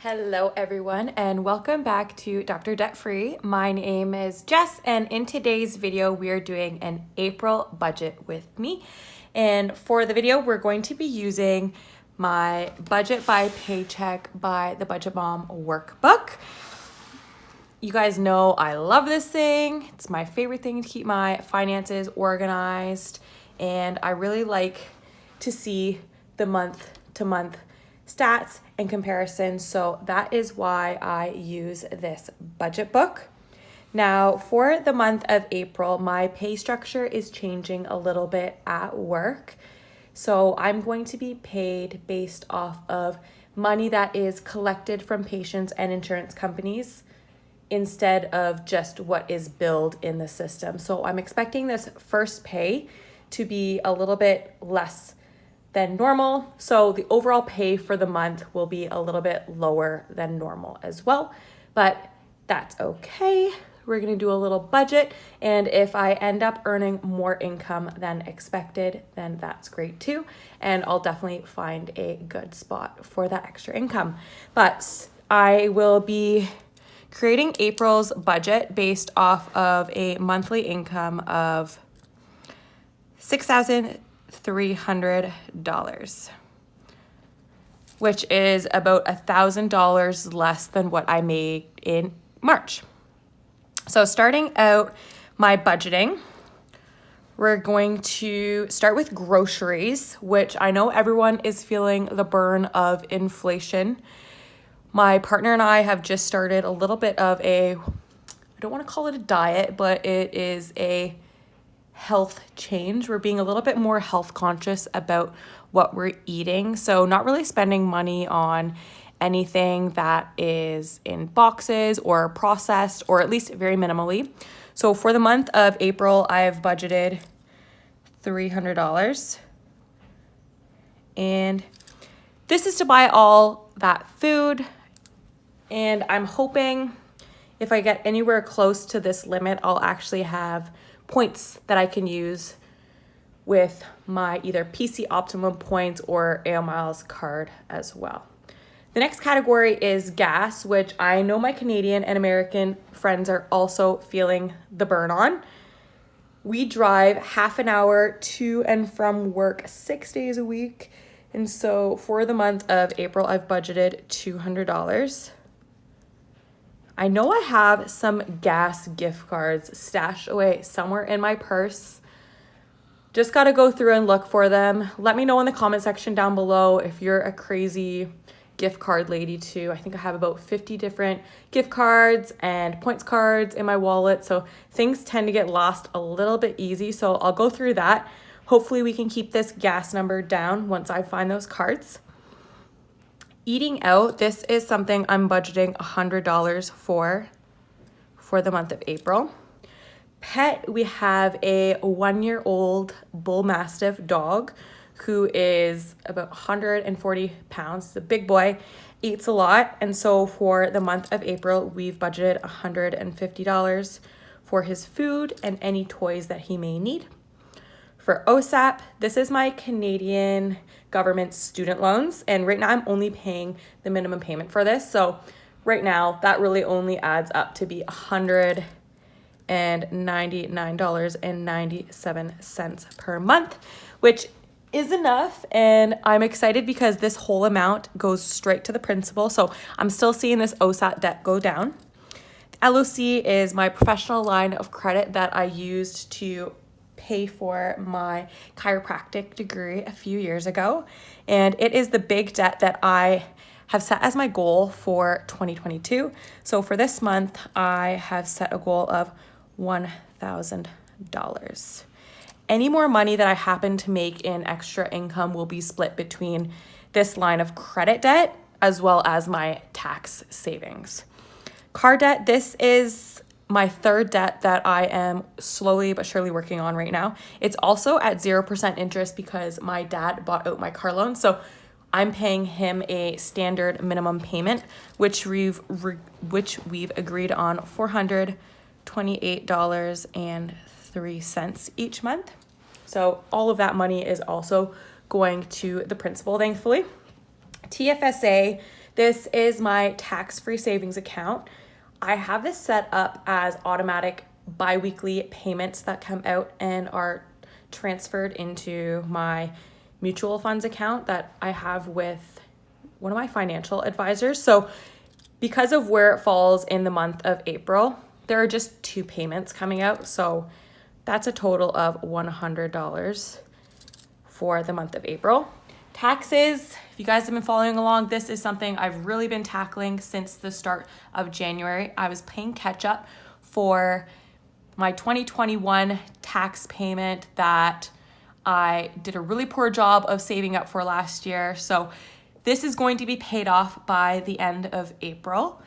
Hello everyone and welcome back to Dr. Debt Free. My name is Jess and in today's video we are doing an April budget with me. And for the video we're going to be using my Budget by Paycheck by the Budget Mom workbook. You guys know I love this thing. It's my favorite thing to keep my finances organized, and I really like to see the month to month stats and comparisons. So that is why I use this budget book. Now for the month of April, my pay structure is changing a little bit at work. So I'm going to be paid based off of money that is collected from patients and insurance companies instead of just what is billed in the system. So I'm expecting this first pay to be a little bit less than normal. So the overall pay for the month will be a little bit lower than normal as well, but that's okay. We're gonna do a little budget, and if I end up earning more income than expected, then that's great too. And I'll definitely find a good spot for that extra income. But I will be creating April's budget based off of a monthly income of $6,300, which is about $1,000 less than what I made in March. So starting out my budgeting, we're going to start with groceries, which I know everyone is feeling the burn of inflation. My partner and I have just started a little bit of I don't want to call it a diet, but it is a health change. We're being a little bit more health conscious about what we're eating. So not really spending money on anything that is in boxes or processed, or at least very minimally. So for the month of April, I've budgeted $300. And this is to buy all that food. And I'm hoping if I get anywhere close to this limit, I'll actually have points that I can use with my either PC Optimum points or AO Miles card as well. The next category is gas, which I know my Canadian and American friends are also feeling the burn on. We drive half an hour to and from work 6 days a week. And so for the month of April, I've budgeted $200. I know I have some gas gift cards stashed away somewhere in my purse. Just got to go through and look for them. Let me know in the comment section down below if you're a crazy gift card lady too. I think I have about 50 different gift cards and points cards in my wallet. So things tend to get lost a little bit easy. So I'll go through that. Hopefully we can keep this gas number down once I find those cards. Eating out, this is something I'm budgeting $100 for the month of April. Pet, we have a 1-year-old bull mastiff dog who is about 140 pounds. He's a big boy, eats a lot. And so for the month of April, we've budgeted $150 for his food and any toys that he may need. For OSAP, this is my Canadian government student loans, and right now I'm only paying the minimum payment for this. So right now that really only adds up to be $199.97 per month, which is enough. And I'm excited because this whole amount goes straight to the principal. So I'm still seeing this OSAP debt go down. LOC is my professional line of credit that I used to pay for my chiropractic degree a few years ago. And it is the big debt that I have set as my goal for 2022. So for this month, I have set a goal of $1,000. Any more money that I happen to make in extra income will be split between this line of credit debt as well as my tax savings. Car debt, this is my third debt that I am slowly but surely working on right now. It's also at 0% interest because my dad bought out my car loan. So I'm paying him a standard minimum payment, which we've agreed on $428.03 each month. So all of that money is also going to the principal, thankfully. TFSA, This is my tax-free savings account. I have this set up as automatic bi-weekly payments that come out and are transferred into my mutual funds account that I have with one of my financial advisors. So because of where it falls in the month of April, there are just 2 payments coming out. So that's a total of $100 for the month of April. Taxes, if you guys have been following along, this is something I've really been tackling since the start of January. I was playing catch up for my 2021 tax payment that I did a really poor job of saving up for last year. So this is going to be paid off by the end of April.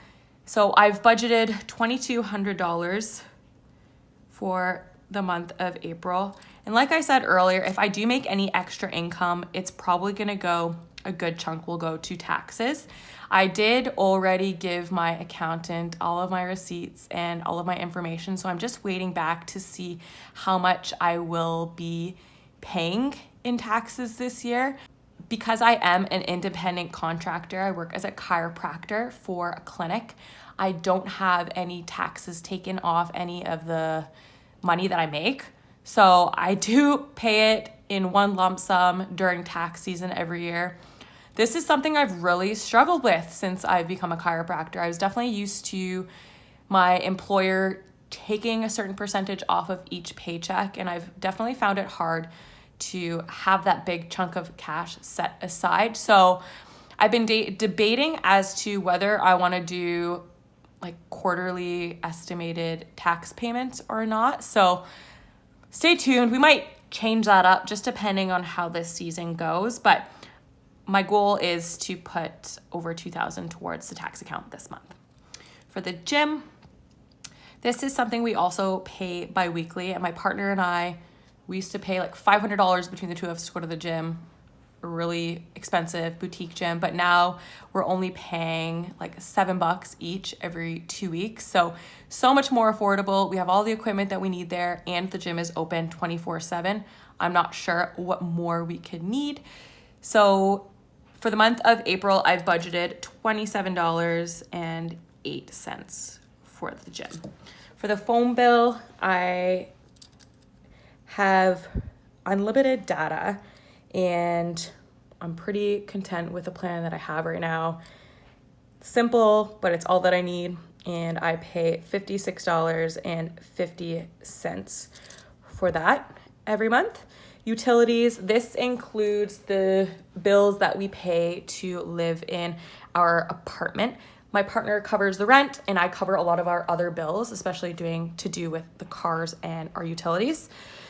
So I've budgeted $2,200 for the month of April. And like I said earlier, if I do make any extra income, it's probably gonna go, a good chunk will go to taxes. I did already give my accountant all of my receipts and all of my information, so I'm just waiting back to see how much I will be paying in taxes this year. Because I am an independent contractor, I work as a chiropractor for a clinic, I don't have any taxes taken off any of the money that I make. So I do pay it in one lump sum during tax season every year. This is something I've really struggled with since I've become a chiropractor. I was definitely used to my employer taking a certain percentage off of each paycheck, and I've definitely found it hard to have that big chunk of cash set aside. So I've been debating as to whether I want to do like quarterly estimated tax payments or not. So stay tuned. We might change that up just depending on how this season goes. But my goal is to put over $2,000 towards the tax account this month. For the gym, this is something we also pay bi-weekly. And my partner and I, we used to pay like $500 between the two of us to go to the gym, a really expensive boutique gym, but now we're only paying like $7 each every 2 weeks. So much more affordable. We have all the equipment that we need there, and the gym is open 24/7. I'm not sure what more we could need. So for the month of April, I've budgeted $27.08 for the gym. For the phone bill, I have unlimited data, and I'm pretty content with the plan that I have right now. Simple, but it's all that I need, and I pay $56.50 for that every month. Utilities, this includes the bills that we pay to live in our apartment. My partner covers the rent, and I cover a lot of our other bills, especially to do with the cars and our utilities.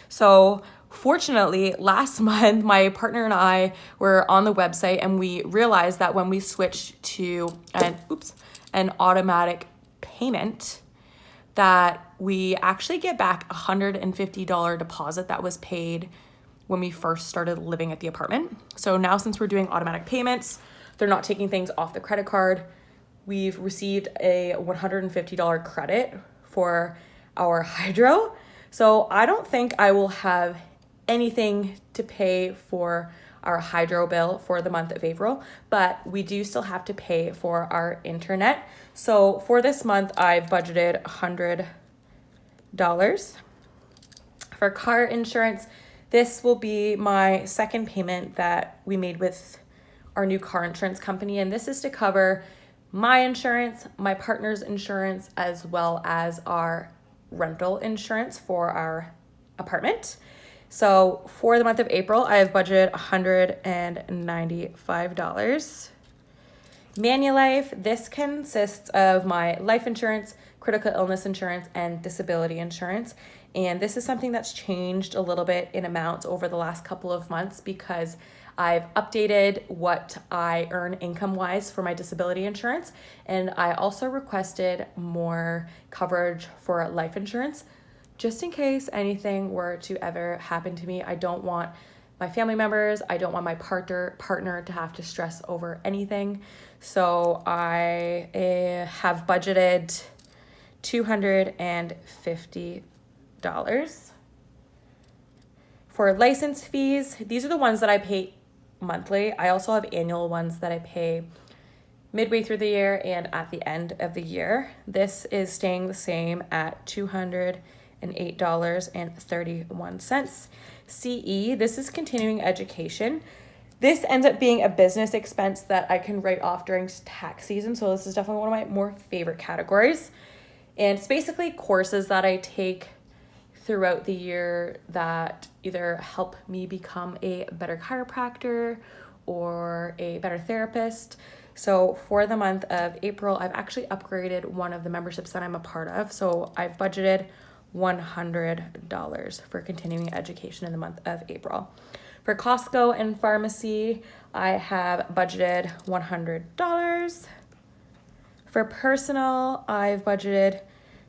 So fortunately, last month, my partner and I were on the website, and we realized that when we switched to an automatic payment, that we actually get back a $150 deposit that was paid when we first started living at the apartment. So now, since we're doing automatic payments, they're not taking things off the credit card. We've received a $150 credit for our hydro. So I don't think I will have anything to pay for our hydro bill for the month of April, but we do still have to pay for our internet. So for this month, I've budgeted $100. For car insurance, this will be my second payment that we made with our new car insurance company, and this is to cover my insurance, my partner's insurance, as well as our rental insurance for our apartment. So for the month of April, I have budgeted $195. Manulife, this consists of my life insurance, critical illness insurance, and disability insurance. And this is something that's changed a little bit in amounts over the last couple of months because I've updated what I earn income-wise for my disability insurance, and I also requested more coverage for life insurance, just in case anything were to ever happen to me. I don't want my family members, I don't want my partner to have to stress over anything. So I have budgeted $250. For license fees, these are the ones that I pay monthly. I also have annual ones that I pay midway through the year and at the end of the year. This is staying the same at $208.31. CE, this is continuing education. This ends up being a business expense that I can write off during tax season. So this is definitely one of my more favorite categories. And it's basically courses that I take throughout the year that either help me become a better chiropractor or a better therapist. So for the month of April, I've actually upgraded one of the memberships that I'm a part of. So I've budgeted $100 for continuing education in the month of April. For Costco and pharmacy, I have budgeted $100. For personal, I've budgeted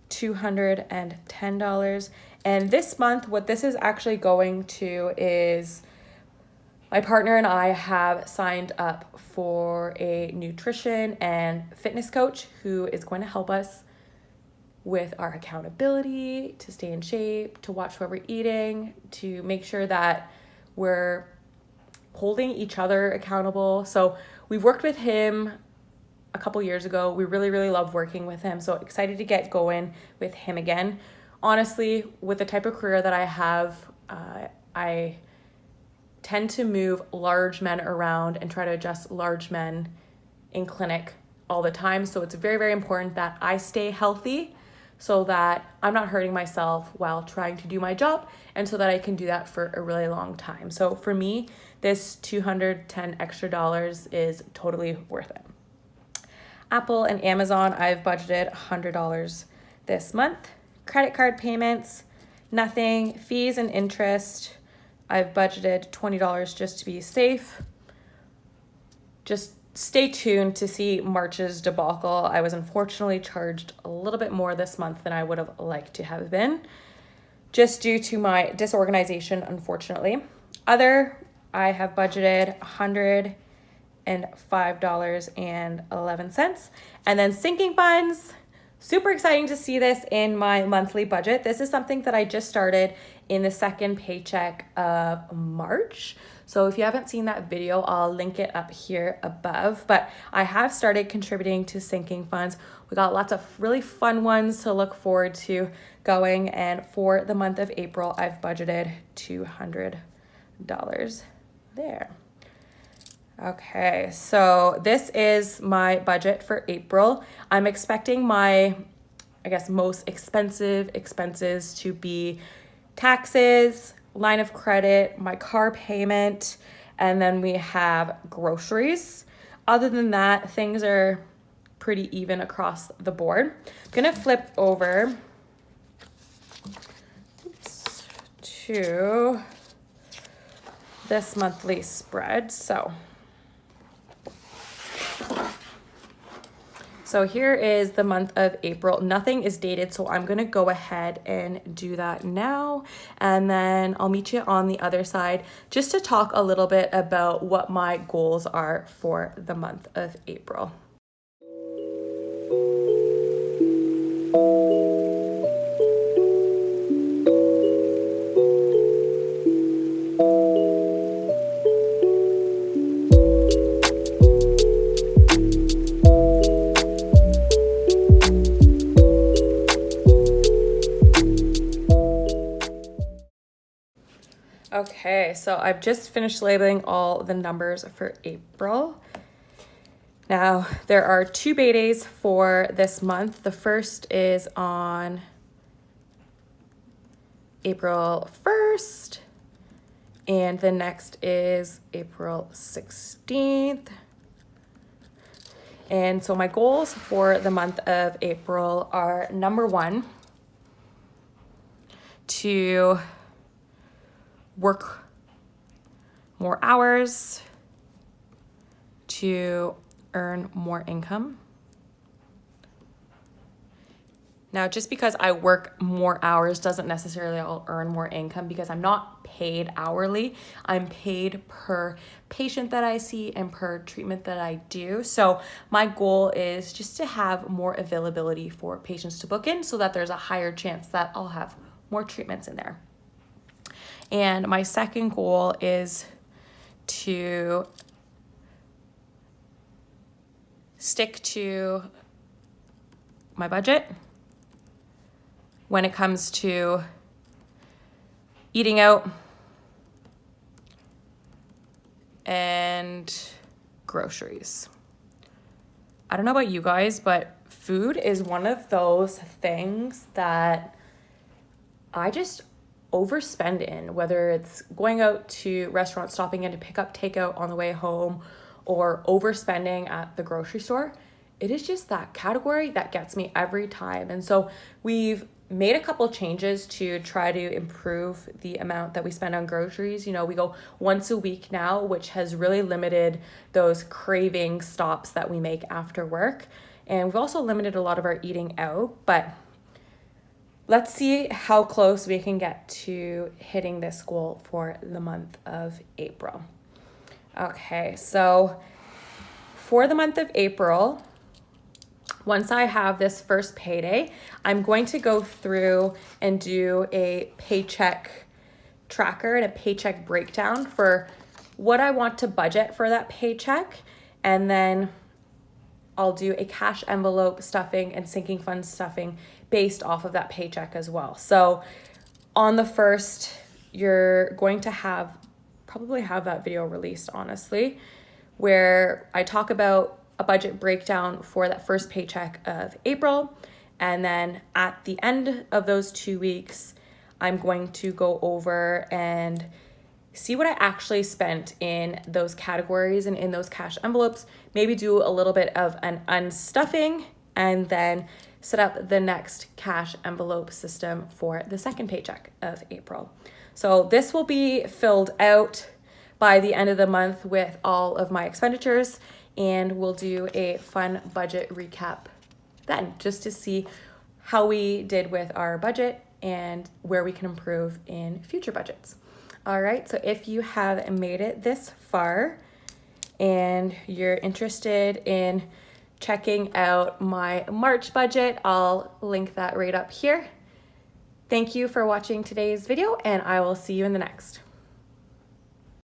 $210. And this month, what this is actually going to is my partner and I have signed up for a nutrition and fitness coach who is going to help us with our accountability, to stay in shape, to watch what we're eating, to make sure that we're holding each other accountable. So we've worked with him a couple years ago. We really, really love working with him. So excited to get going with him again. Honestly, with the type of career that I have, I tend to move large men around and try to adjust large men in clinic all the time. So it's very, very important that I stay healthy so that I'm not hurting myself while trying to do my job, and so that I can do that for a really long time. So for me, this $210 extra is totally worth it. Apple and Amazon, I've budgeted $100 this month. Credit card payments, nothing. Fees and interest, I've budgeted $20 just to be safe. Just stay tuned to see March's debacle. I was unfortunately charged a little bit more this month than I would have liked to have been, just due to my disorganization, unfortunately. Other, I have budgeted $105.11. And then sinking funds, super exciting to see this in my monthly budget. This is something that I just started in the second paycheck of March. So if you haven't seen that video, I'll link it up here above. But I have started contributing to sinking funds. We got lots of really fun ones to look forward to going. And for the month of April, I've budgeted $200 there. Okay, so this is my budget for April. I'm expecting my, most expensive expenses to be taxes, line of credit, my car payment, and then we have groceries. Other than that, things are pretty even across the board. I'm gonna flip over to this monthly spread. So here is the month of April. Nothing is dated, so I'm gonna go ahead and do that now. And then I'll meet you on the other side just to talk a little bit about what my goals are for the month of April. Okay, so I've just finished labeling all the numbers for April. Now, there are 2 pay days for this month. The first is on April 1st, and the next is April 16th. And so my goals for the month of April are, number 1, to work more hours, to earn more income. Now, just because I work more hours doesn't necessarily I'll earn more income, because I'm not paid hourly. I'm paid per patient that I see and per treatment that I do. So my goal is just to have more availability for patients to book in, so that there's a higher chance that I'll have more treatments in there. And my second goal is to stick to my budget when it comes to eating out and groceries. I don't know about you guys, but food is one of those things that I just overspend in, whether it's going out to restaurants, stopping in to pick up takeout on the way home, or overspending at the grocery store. It is just that category that gets me every time. And so we've made a couple changes to try to improve the amount that we spend on groceries. You know, we go once a week now, which has really limited those craving stops that we make after work. And we've also limited a lot of our eating out, but let's see how close we can get to hitting this goal for the month of April. Okay, so for the month of April, once I have this first payday, I'm going to go through and do a paycheck tracker and a paycheck breakdown for what I want to budget for that paycheck. And then I'll do a cash envelope stuffing and sinking fund stuffing based off of that paycheck as well. So on the first, you're going to probably have that video released, honestly, where I talk about a budget breakdown for that first paycheck of April. And then at the end of those 2 weeks, I'm going to go over and see what I actually spent in those categories and in those cash envelopes, maybe do a little bit of an unstuffing, and then set up the next cash envelope system for the second paycheck of April. So this will be filled out by the end of the month with all of my expenditures, and we'll do a fun budget recap then, just to see how we did with our budget and where we can improve in future budgets. All right, so if you have made it this far and you're interested in checking out my March budget, I'll link that right up here. Thank you for watching today's video, and I will see you in the next.